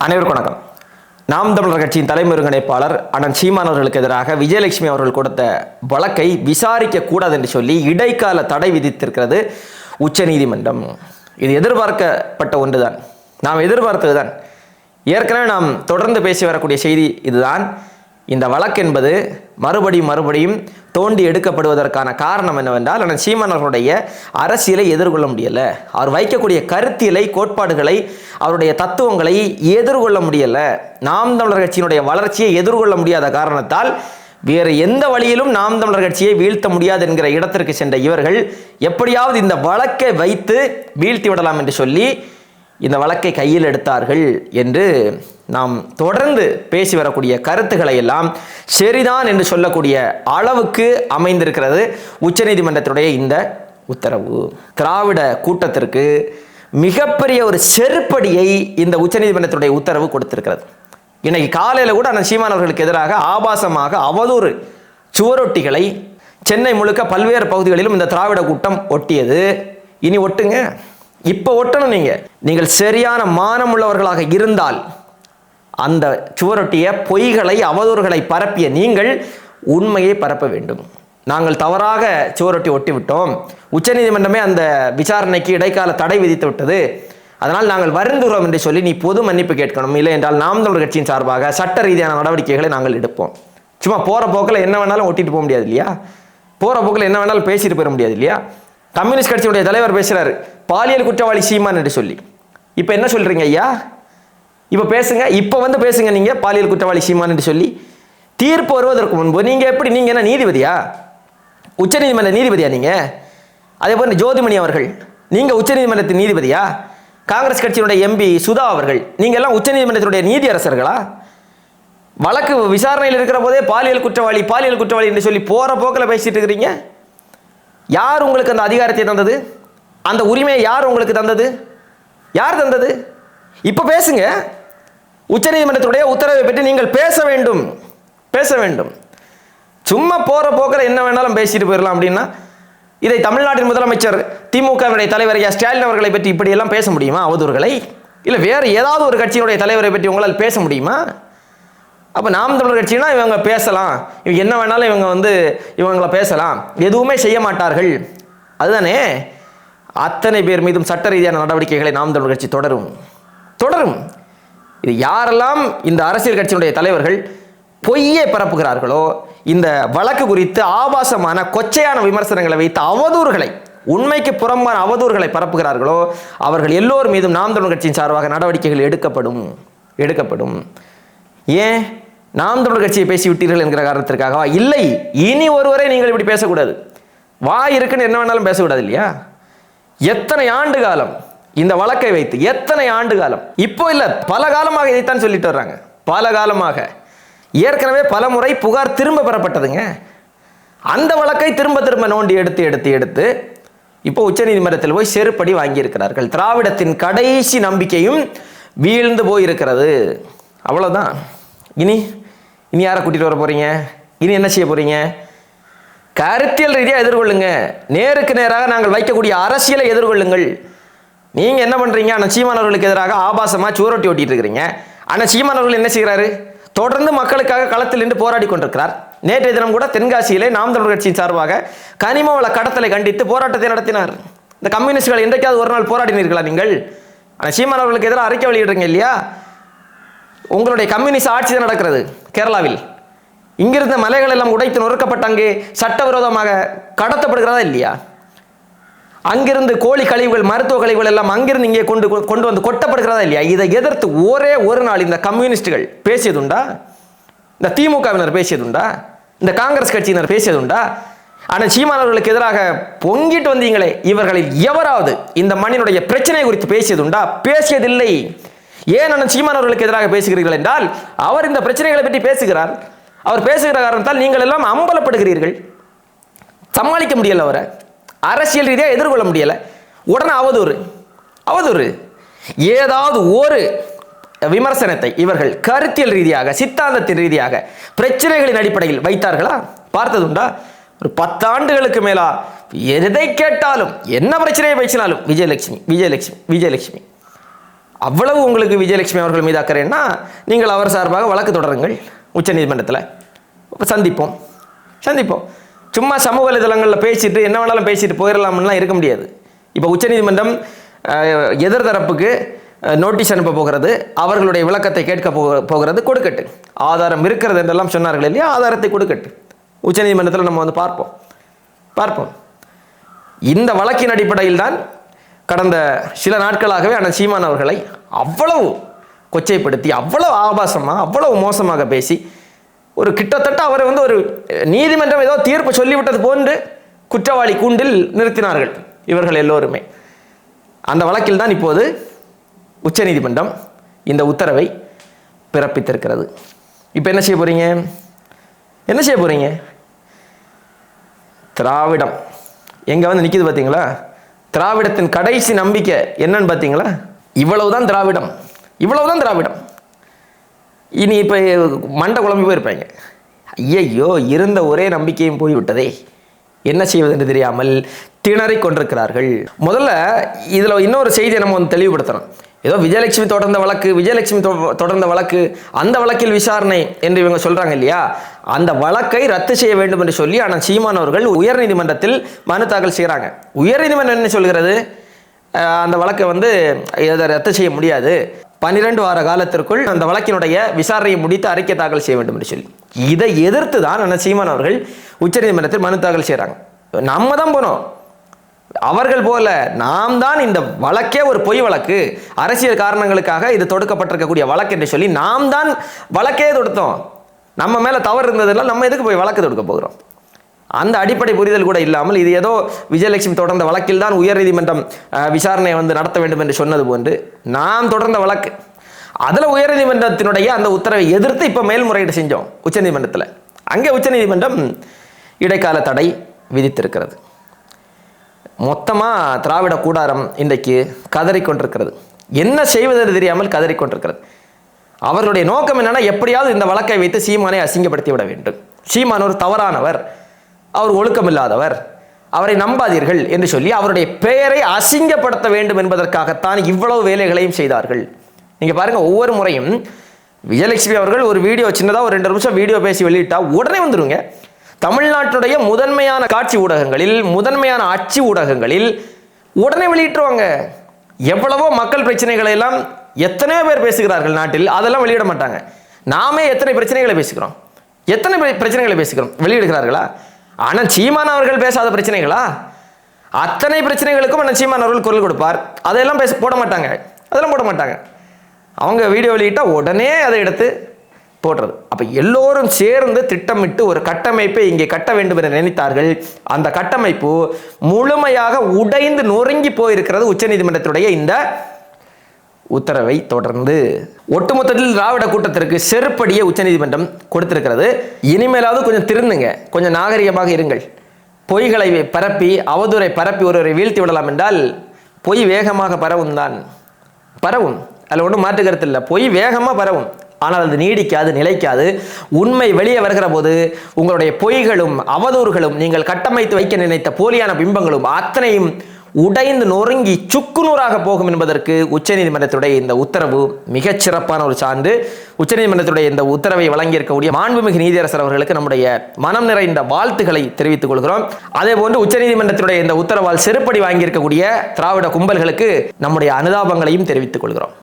அனைவருக்கும் வணக்கம். நாம் தமிழர் கட்சியின் தலைமை ஒருங்கிணைப்பாளர் அண்ணன் சீமான் அவர்களுக்கு எதிராக விஜயலட்சுமி அவர்கள் கொடுத்த வழக்கை விசாரிக்க கூடாது என்று சொல்லி இடைக்கால தடை விதித்திருக்கிறது உச்சநீதிமன்றம். இது எதிர்பார்க்கப்பட்ட ஒன்றுதான், நாம் எதிர்பார்த்ததுதான். ஏற்கனவே நாம் தொடர்ந்து பேசி வரக்கூடிய செய்தி இதுதான். இந்த வழக்கு என்பது மறுபடியும் தோண்டி எடுக்கப்படுவதற்கான காரணம் என்னவென்றால், அண்ணன் சீமான் அவர்களுடைய அரசியலை எதிர்கொள்ள முடியலை, அவர் வைக்கக்கூடிய கருத்தியலை, கோட்பாடுகளை, அவருடைய தத்துவங்களை எதிர்கொள்ள முடியலை. நாம் தமிழர் கட்சியினுடைய வளர்ச்சியை எதிர்கொள்ள முடியாத காரணத்தால் வேறு எந்த வழியிலும் நாம் தமிழர் கட்சியை வீழ்த்த முடியாது என்கிற இடத்திற்கு சென்ற இவர்கள் எப்படியாவது இந்த வழக்கை வைத்து வீழ்த்தி விடலாம் என்று சொல்லி இந்த வழக்கை கையில் எடுத்தார்கள் என்று நாம் தொடர்ந்து பேசி வரக்கூடிய கருத்துக்களை எல்லாம் சரிதான் என்று சொல்லக்கூடிய அளவுக்கு அமைந்திருக்கிறது உச்சநீதிமன்றத்துடைய இந்த உத்தரவு. திராவிட கூட்டத்திற்கு மிகப்பெரிய ஒரு செருப்படியை இந்த உச்சநீதிமன்றத்துடைய உத்தரவு கொடுத்திருக்கிறது. இன்னைக்கு காலையில் கூட அண்ணன் சீமான் அவர்களுக்கு எதிராக ஆபாசமாக அவதூறு சுவரொட்டிகளை சென்னை முழுக்க பல்வேறு பகுதிகளிலும் இந்த திராவிட கூட்டம் ஒட்டியது. இனி ஒட்டுங்க, இப்போ ஒட்டணும். நீங்கள் சரியான மானம் உள்ளவர்களாக இருந்தால் அந்த சுவரொட்டிய பொய்களை, அவதூறுகளை பரப்பிய நீங்கள் உண்மையை பரப்ப வேண்டும். நாங்கள் தவறாக சுவரொட்டி ஒட்டிவிட்டோம், உச்சநீதிமன்றமே அந்த விசாரணைக்கு இடைக்கால தடை விதித்து விட்டது, அதனால் நாங்கள் வருந்துகிறோம் என்று சொல்லி நீ பொது மன்னிப்பு கேட்கணும். இல்லை என்றால் நாம் தமிழர் கட்சியின் சார்பாக சட்ட ரீதியான நடவடிக்கைகளை நாங்கள் எடுப்போம். சும்மா போகிற போக்கில் என்ன வேணாலும் ஒட்டிட்டு போக முடியாது இல்லையா? போகிற போக்கில் என்ன வேணாலும் பேசிட்டு போயிட முடியாது இல்லையா? கம்யூனிஸ்ட் கட்சியுடைய தலைவர் பேசுகிறாரு, பாலியல் குற்றவாளி சீமான் என்று சொல்லி. இப்போ என்ன சொல்கிறீங்க ஐயா? இப்போ பேசுங்க, இப்போ வந்து பேசுங்க. நீங்கள் பாலியல் குற்றவாளி சீமான் என்று சொல்லி தீர்ப்பு வருவதற்கு முன்பு நீங்கள் எப்படி, நீங்கள் என்ன நீதிபதியா? உச்சநீதிமன்ற நீதிபதியா நீங்கள்? அதே போல் ஜோதிமணி அவர்கள், நீங்கள் உச்சநீதிமன்றத்தின் நீதிபதியா? காங்கிரஸ் கட்சியினுடைய எம்பி சுதா அவர்கள், நீங்கள் எல்லாம் உச்சநீதிமன்றத்தினுடைய நீதி அரசர்களா? வழக்கு விசாரணையில் இருக்கிற போதே பாலியல் குற்றவாளி என்று சொல்லி போகிற போக்கில் பேசிட்டு இருக்கிறீங்க. யார் உங்களுக்கு அந்த அதிகாரத்தை தந்தது? அந்த உரிமையை யார் உங்களுக்கு தந்தது? யார் தந்தது? இப்போ பேசுங்க. உச்சநீதிமன்றத்துடைய உத்தரவை பற்றி நீங்கள் பேச வேண்டும். சும்மா போகிற போக்கில் என்ன வேணாலும் பேசிட்டு போயிடலாம் அப்படின்னா, இதை தமிழ்நாட்டின் முதலமைச்சர் திமுகவினுடைய தலைவர் ஸ்டாலின் அவர்களை பற்றி இப்படியெல்லாம் பேச முடியுமா? அவதூறுகளை. இல்லை வேறு ஏதாவது ஒரு கட்சியினுடைய தலைவரை பற்றி உங்களால் பேச முடியுமா? அப்போ நாம் தமிழர் கட்சினா இவங்க பேசலாம், இவங்க என்ன வேணாலும் இவங்களை பேசலாம், எதுவுமே செய்ய மாட்டார்கள், அதுதானே? அத்தனை பேர் மீதும் சட்ட ரீதியான நடவடிக்கைகளை நாம் தமிழர் கட்சி தொடரும். இது யாரெல்லாம் இந்த அரசியல் கட்சியினுடைய தலைவர்கள் பொய்யை பரப்புகிறார்களோ, இந்த வழக்கு குறித்து ஆபாசமான கொச்சையான விமர்சனங்களை வைத்து அவதூறுகளை, உண்மைக்கு புறம்பான அவதூறுகளை பரப்புகிறார்களோ, அவர்கள் எல்லோர் மீதும் நாம் தமிழர் கட்சியின் சார்பாக நடவடிக்கைகள் எடுக்கப்படும். ஏன் நாம் தமிழர் கட்சியை பேசிவிட்டீர்கள் என்கிற காரணத்திற்காகவா? இல்லை, இனி ஒருவரை நீங்கள் இப்படி பேசக்கூடாது. வாய் இருக்குன்னு என்ன வேணாலும் பேசக்கூடாது இல்லையா? எத்தனை ஆண்டு காலம் இந்த வழக்கை வைத்து, எத்தனை ஆண்டு காலம், இப்போ இல்லை பல காலமாக இதைத்தான் சொல்லிட்டு வர்றாங்க. பல காலமாக ஏற்கனவே பல முறை புகார் திரும்ப பெறப்பட்டதுங்க. அந்த வழக்கை திரும்ப நோண்டி எடுத்து இப்போ உச்சநீதிமன்றத்தில் போய் செருப்படி வாங்கியிருக்கிறார்கள். திராவிடத்தின் கடைசி நம்பிக்கையும் வீழ்ந்து போயிருக்கிறது. அவ்வளோதான். இனி யாரை கூட்டிகிட்டு வர போகிறீங்க? இனி என்ன செய்ய போகிறீங்க? கருத்தியல் ரீதியாக எதிர்கொள்ளுங்க. நேருக்கு நேராக நாங்கள் வைக்கக்கூடிய அரசியலை எதிர்கொள்ளுங்கள். நீங்கள் என்ன பண்ணுறீங்க? அண்ணன் சீமான் அவர்களுக்கு எதிராக ஆபாசமாக சுவரொட்டி ஓட்டிட்டு இருக்கிறீங்க. அண்ணன் சீமான் அவர்கள் என்ன செய்கிறாரு? தொடர்ந்து மக்களுக்காக களத்தில் நின்று போராடி கொண்டிருக்கிறார். நேற்றைய தினம் கூட தென்காசியிலே நாம் தமிழர் கட்சியின் சார்பாக கனிம வள கடத்தலை கண்டித்து போராட்டத்தை நடத்தினார். இந்த கம்யூனிஸ்டுகள் என்றைக்காவது ஒரு நாள் போராடினீர்களா நீங்கள்? அண்ணன் சீமான் அவர்களுக்கு எதிராக அறிக்கை வெளியிடுறீங்க இல்லையா? உங்களுடைய கம்யூனிஸ்ட் ஆட்சி தான் நடக்கிறது கேரளாவில். இங்கிருந்த மலைகள் எல்லாம் உடைத்து நொறுக்கப்பட்ட அங்கே சட்டவிரோதமாக கடத்தப்படுகிறதா இல்லையா? அங்கிருந்து கோழி கழிவுகள், மருத்துவ கழிவுகள் எல்லாம் அங்கிருந்து இங்கே கொண்டு வந்து கொட்டப்படுகிறதா இல்லையா? இதை எதிர்த்து ஒரே ஒரு நாள் இந்த கம்யூனிஸ்டுகள் பேசியதுண்டா? இந்த திமுகவினர் பேசியதுண்டா? இந்த காங்கிரஸ் கட்சியினர் பேசியதுண்டா? ஆனால் சீமான் அவர்களுக்கு எதிராக பொங்கிட்டு வந்தீங்களே, இவர்களில் எவராவது இந்த மண்ணினுடைய பிரச்சனை குறித்து பேசியதுண்டா? பேசியதில்லை. ஏன் அண்ணன் சீமான் அவர்களுக்கு எதிராக பேசுகிறீர்கள் என்றால், அவர் இந்த பிரச்சனைகளை பற்றி பேசுகிறார். அவர் பேசுகிற காரணத்தால் நீங்கள் எல்லாம் அம்பலப்படுகிறீர்கள். சமாளிக்க முடியல, அவரை அரசியல் ரீதியாக எதிர்கொள்ள முடியல. உடனே அவதூறு. ஏதாவது ஒரு விமர்சனத்தை இவர்கள் கருத்தியல் ரீதியாக, சித்தாந்தத்தின் ரீதியாக, பிரச்சனைகளின் அடிப்படையில் வைத்தார்களா? பார்த்ததுண்டா? ஒரு 10 ஆண்டுகளுக்கு மேலா எதை கேட்டாலும், என்ன பிரச்சனையை பேசினாலும் விஜயலட்சுமி அவ்வளவு உங்களுக்கு விஜயலட்சுமி அவர்கள் மீது அக்கறைன்னா நீங்கள் அவர் சார்பாக வழக்கு தொடருங்கள் உச்சநீதிமன்றத்தில். சந்திப்போம். சும்மா சமூக வலைதளங்களில் பேசிட்டு என்ன வேணாலும் பேசிட்டு போயிடலாம்லாம் இருக்க முடியாது. இப்போ உச்சநீதிமன்றம் எதிர்தரப்புக்கு நோட்டீஸ் அனுப்ப போகிறது, அவர்களுடைய விளக்கத்தை கேட்க போகிறது. கொடுக்கட்டு, ஆதாரம் இருக்கிறது என்றெல்லாம் சொன்னார்கள் இல்லையா, ஆதாரத்தை கொடுக்கட்டு. உச்சநீதிமன்றத்தில் நம்ம வந்து பார்ப்போம். இந்த வழக்கின் அடிப்படையில் தான் கடந்த சில நாட்களாகவே அண்ணன் சீமான் அவர்களை அவ்வளவு கொச்சைப்படுத்தி, அவ்வளவு ஆபாசமாக, அவ்வளவு மோசமாக பேசி, ஒரு கிட்டத்தட்ட அவரை வந்து ஒரு நீதிமன்றம் ஏதோ தீர்ப்பு சொல்லிவிட்டது போன்று குற்றவாளி கூண்டில் நிறுத்தினார்கள் இவர்கள் எல்லோருமே. அந்த வழக்கில் தான் இப்போது உச்சநீதிமன்றம் இந்த உத்தரவை பிறப்பித்திருக்கிறது. இப்போ என்ன செய்ய போறீங்க? திராவிடம் எங்க வந்து நிற்கிது பார்த்தீங்களா? திராவிடத்தின் கடைசி நம்பிக்கை என்னன்னு பார்த்தீங்களா? இவ்வளவுதான் திராவிடம். இனி இப்போ மண்டை குழம்பி போயிருப்பாங்க. ஐயையோ, இருந்த ஒரே நம்பிக்கையும் போய்விட்டதே, என்ன செய்வது என்று தெரியாமல் திணறிக் கொண்டிருக்கிறார்கள். முதல்ல இதில் இன்னொரு செய்தியை நம்ம வந்து தெளிவுபடுத்தணும். ஏதோ விஜயலட்சுமி தொடர்ந்த வழக்கு, அந்த வழக்கில் விசாரணை என்று இவங்க சொல்றாங்க இல்லையா, அந்த வழக்கை ரத்து செய்ய வேண்டும் என்று சொல்லி ஆனால் சீமான் அவர்கள் உயர்நீதிமன்றத்தில் மனு தாக்கல் செய்கிறாங்க. உயர்நீதிமன்றம் என்ன சொல்கிறது? அந்த வழக்கை வந்து இதை ரத்து செய்ய முடியாது, 12 வார காலத்திற்குள் அந்த வழக்கினுடைய விசாரணையை முடித்து அறிக்கை தாக்கல் செய்ய வேண்டும் என்று சொல்லி, இதை எதிர்த்து தான் அண்ணன் சீமான் அவர்கள் உச்சநீதிமன்றத்தில் மனு தாக்கல் செய்கிறாங்க. நம்ம தான் போனோம், அவர்கள் போல நாம் தான் இந்த வழக்கே ஒரு பொய் வழக்கு, அரசியல் காரணங்களுக்காக இது தொடுக்கப்பட்டிருக்கக்கூடிய வழக்கு என்று சொல்லி நாம் தான் வழக்கே தொடுத்தோம். நம்ம மேல தவறு இருந்ததெல்லாம் நம்ம எதுக்கு போய் வழக்கு தொடுக்க போகிறோம்? அந்த அடிப்படை புரிதல் கூட இல்லாமல் இது ஏதோ விஜயலட்சுமி தொடர்ந்த வழக்கில் தான் உயர்நீதிமன்றம் விசாரணை வந்து நடத்த வேண்டும் என்று சொன்னது போன்று நாம் தொடர்ந்த வழக்கு, அதில் உயர்நீதிமன்றத்தினுடைய அந்த உத்தரவை எதிர்த்து இப்போ மேல்முறையீடு செஞ்சோம் உச்சநீதிமன்றத்தில். அங்கே உச்சநீதிமன்றம் இடைக்கால தடை விதித்திருக்கிறது. மொத்தமாக திராவிட கூடாரம் இன்றைக்கு கதறிக்கொண்டிருக்கிறது. என்ன செய்வதென்று தெரியாமல் கதறிக்கொண்டிருக்கிறது. அவர்களுடைய நோக்கம் என்னன்னா, எப்படியாவது இந்த வழக்கை வைத்து சீமானை அசிங்கப்படுத்தி விட வேண்டும். சீமான் ஒரு தவறானவர், அவர் ஒழுக்கமில்லாதவர், அவரை நம்பாதீர்கள் என்று சொல்லி அவருடைய பெயரை அசிங்கப்படுத்த வேண்டும் என்பதற்காகத்தான் இவ்வளவு வேலைகளையும் செய்தார்கள். நீங்க பாருங்க, ஒவ்வொரு முறையும் விஜயலட்சுமி அவர்கள் ஒரு வீடியோ, சின்னதாக ஒரு 2 நிமிஷம் வீடியோ பேசி வெளியிட்டா உடனே வந்துருங்க. தமிழ்நாட்டுடைய முதன்மையான காட்சி ஊடகங்களில், முதன்மையான அச்சு ஊடகங்களில் உடனே வெளியிட்டுருவாங்க. எவ்வளவோ மக்கள் பிரச்சனைகளை எல்லாம் எத்தனையோ பேர் பேசுகிறார்கள் நாட்டில், அதெல்லாம் வெளியிட மாட்டாங்க. நாமே எத்தனை பிரச்சனைகளை பேசுகிறோம், வெளியிடுகிறார்களா? ஆனால் சீமான் அவர்கள் பேசாத பிரச்சனைகளா? அத்தனை பிரச்சனைகளுக்கும் ஆனால் சீமான் அவர்கள் குரல் கொடுப்பார். அதெல்லாம் போட மாட்டாங்க. அவங்க வீடியோ வெளியிட்டா உடனே அதை எடுத்து போடுறது. அப்ப எல்லோரும் சேர்ந்து திட்டமிட்டு ஒரு கட்டமைப்பை இங்கே கட்ட வேண்டும் என நினைத்தார்கள். அந்த கட்டமைப்பு முழுமையாக உடைந்து நொறுங்கி போயிருக்கிறது உச்சநீதிமன்றத்துடைய இந்த உத்தரவை தொடர்ந்து. ஒட்டுமொத்தத்தில் திராவிட கூட்டத்திற்கு செருப்படியை உச்சநீதிமன்றம் கொடுத்திருக்கிறது. இனிமேலாவது கொஞ்சம் திருந்துங்க, கொஞ்சம் நாகரிகமாக இருங்கள். பொய்களை பரப்பி, அவதூறை பரப்பி ஒருவரை வீழ்த்தி விடலாம் என்றால் பொய் வேகமாக பரவும். அதில் ஒன்றும் மாற்று கருத்து இல்லை. பொய் வேகமாக பரவும், ஆனால் அது நீடிக்காது, நிலைக்காது. உண்மை வெளியே வருகிற போது உங்களுடைய பொய்களும் அவதூறுகளும், நீங்கள் கட்டமைத்து வைக்க நினைத்த போலியான பிம்பங்களும் அத்தனையும் உடைந்து நொறுங்கி சுக்குநூறாக போகும் என்பதற்கு உச்சநீதிமன்றத்துடைய இந்த உத்தரவு மிகச் சிறப்பான ஒரு சான்று. உச்சநீதிமன்றத்துடைய இந்த உத்தரவை வழங்கியிருக்கக்கூடிய மாண்புமிகு நீதியரசர் அவர்களுக்கு நம்முடைய மனம் நிறைந்த வாழ்த்துக்களை தெரிவித்துக் கொள்கிறோம். அதே போன்று உச்சநீதிமன்றத்துடைய இந்த உத்தரவால் செருப்படி வாங்கியிருக்கக்கூடிய திராவிட கும்பல்களுக்கு நம்முடைய அனுதாபங்களையும் தெரிவித்துக் கொள்கிறோம்.